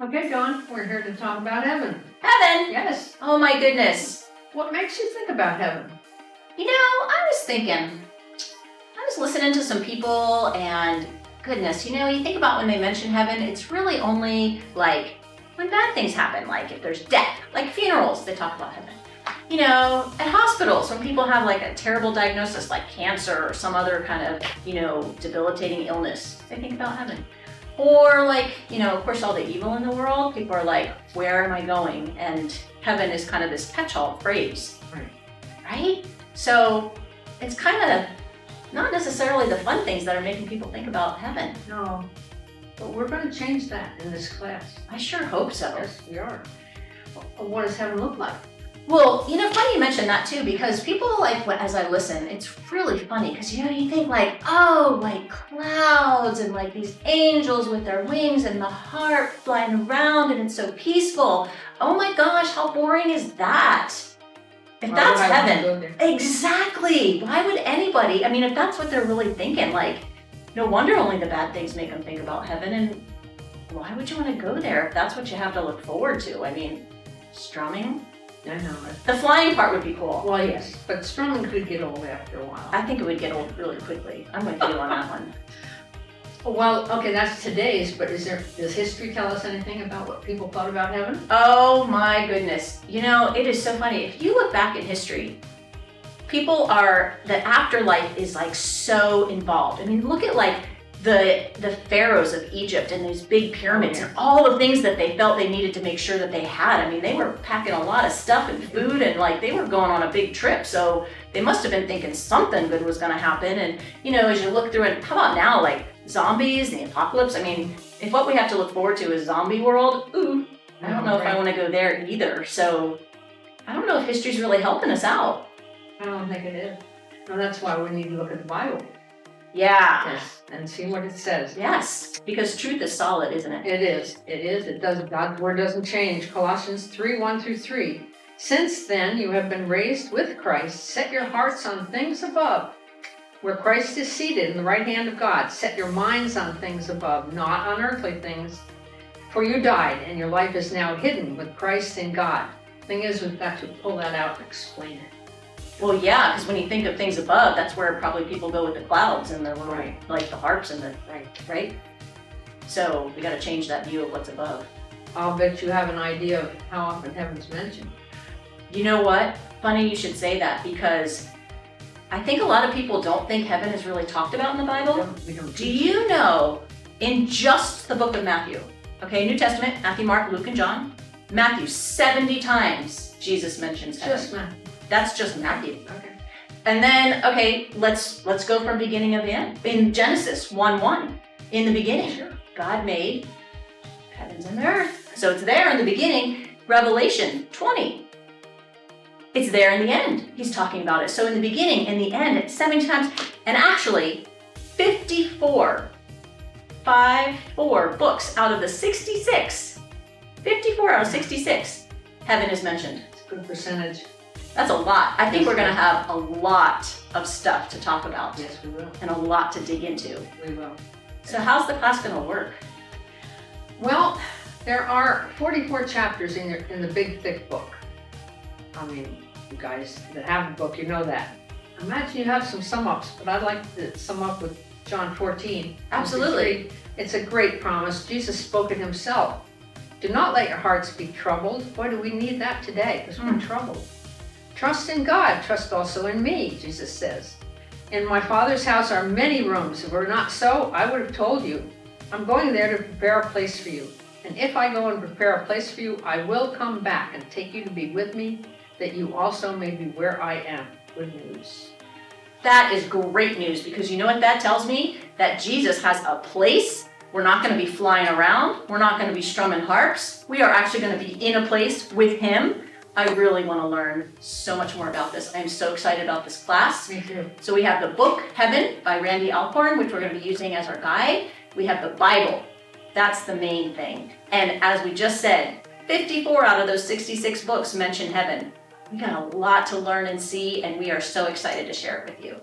Okay, Dawn, we're here to talk about heaven. Heaven? Yes. Oh my goodness. What makes you think about heaven? I was thinking, I was listening to some people and goodness, you think about when they mention heaven, it's really only like when bad things happen, like if there's death, like funerals, they talk about heaven. At hospitals, when people have like a terrible diagnosis like cancer or some other kind of, debilitating illness, they think about heaven. Or of course, all the evil in the world, people are like, where am I going? And heaven is kind of this catch-all phrase, right? So it's kind of not necessarily the fun things that are making people think about heaven. No, but we're going to change that in this class. I sure hope so. Yes, we are. Well, what does heaven look like? Well, funny you mention that too, because people as I listen, it's really funny because you think like clouds and like these angels with their wings and the harp flying around and it's so peaceful. Oh my gosh, how boring is that? If Why that's would I want to heaven, go there? exactly. Why would anybody? I mean, if that's what they're really thinking, no wonder only the bad things make them think about heaven. And why would you want to go there if that's what you have to look forward to? I mean, strumming. I know. The flying part would be cool. Well, yes, but strumming could get old after a while. I think it would get old really quickly. I'm with you on that one. Well, okay, that's today's, but does history tell us anything about what people thought about heaven? Oh my goodness. It is so funny. If you look back in history, the afterlife is so involved. I mean, look at the pharaohs of Egypt and these big pyramids and all the things that they felt they needed to make sure that they had. I mean, they were packing a lot of stuff and food and they were going on a big trip. So they must have been thinking something good was going to happen. And, as you look through it, how about now, zombies and the apocalypse? I mean, if what we have to look forward to is zombie world, I don't know if I want to go there either. So I don't know if history's really helping us out. I don't think it is. No, that's why we need to look at the Bible. Yeah. Yes, and see what it says. Yes, because truth is solid, isn't it? It is. It does. God's word doesn't change. Colossians 3:1-3. Since then you have been raised with Christ. Set your hearts on things above, where Christ is seated in the right hand of God. Set your minds on things above, not on earthly things. For you died, and your life is now hidden with Christ in God. Thing is, we've got to pull that out and explain it. Well, yeah, because when you think of things above, that's where probably people go with the clouds and the little, the harps and the, right? So we got to change that view of what's above. I'll bet you have an idea of how often heaven's mentioned. You know what? Funny you should say that, because I think a lot of people don't think heaven is really talked about in the Bible. Do you know, in just the book of Matthew, okay, New Testament, Matthew, Mark, Luke, and John, Matthew, 70 times Jesus mentions heaven. Just Matthew. That's just Matthew. Okay. And then, okay, let's go from beginning of the end. In Genesis 1:1, in the beginning, God made heavens and the earth. So it's there in the beginning. Revelation 20, it's there in the end. He's talking about it. So in the beginning, in the end, it's 70 times. And actually, 54 books out of the 66, 54 out of 66, heaven is mentioned. It's a good percentage. That's a lot. I think we're going to have a lot of stuff to talk about. Yes, we will. And a lot to dig into. We will. So how's the class going to work? Well, there are 44 chapters in the big, thick book. I mean, you guys that have the book, you know that. Imagine you have some sum-ups, but I'd like to sum up with John 14. Absolutely. It's a great promise. Jesus spoke it himself. Do not let your hearts be troubled. Boy, do we need that today, because we're troubled. Trust in God, trust also in me, Jesus says. In my Father's house are many rooms. If it were not so, I would have told you. I'm going there to prepare a place for you. And if I go and prepare a place for you, I will come back and take you to be with me, that you also may be where I am. Good news. That is great news, because you know what that tells me? That Jesus has a place. We're not going to be flying around. We're not going to be strumming harps. We are actually going to be in a place with him. I really want to learn so much more about this. I'm so excited about this class. Me too. So we have the book, Heaven, by Randy Alcorn, which we're going to be using as our guide. We have the Bible. That's the main thing. And as we just said, 54 out of those 66 books mention heaven. We got a lot to learn and see, and we are so excited to share it with you.